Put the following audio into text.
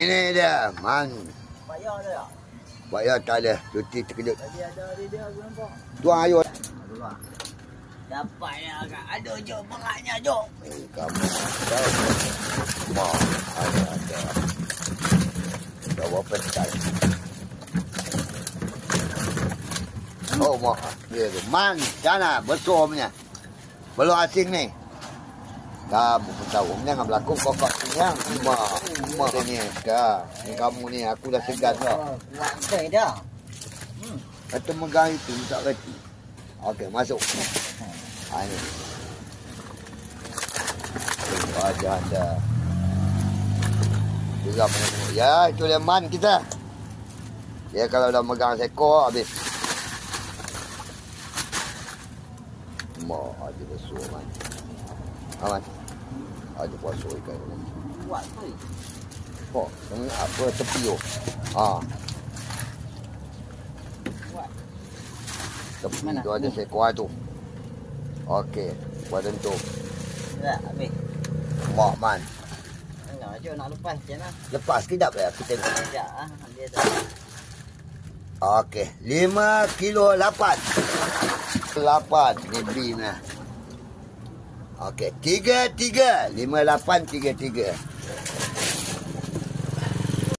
Ini dia, man. Bayar dia. Bayar tak ada, cuti terkejut. Tadi ada dia aku nampak. Tuang ayo. Dapat ya kak. Aduh jom beratnya jom. Kamu tahu. Mau ada. Dah berapa tak? Oh, mau dia tu. Man, sana besar punya. Belum asing ni. Kamu pun tahu, jangan berlaku kokok yang mak ni dah. Ni kamu ni aku dah segan dah. Kuat betul dia. Kata megang itu tak reti. Okey, masuk. Ha ni. Wajah anda. Juga menengok. Ya, itu leman kita. Ya, kalau dah megang seekor habis. Mak ada besar man. Aman. Ada puasa ikan ni. Kuat betul. Oh, ini apa tepi tu? Ha. Kuat. Tepi Mana? tu ada seekor tu. Okey, badan tu. Tak habis. Mak man. Tengok je nak lepas je lah. Lepas kejap ya kita tengok. Sekejap ah. Dia tak. Okey, 5 kilo 8. 8 ni beli mana? Okey, 3 3 58 3 3.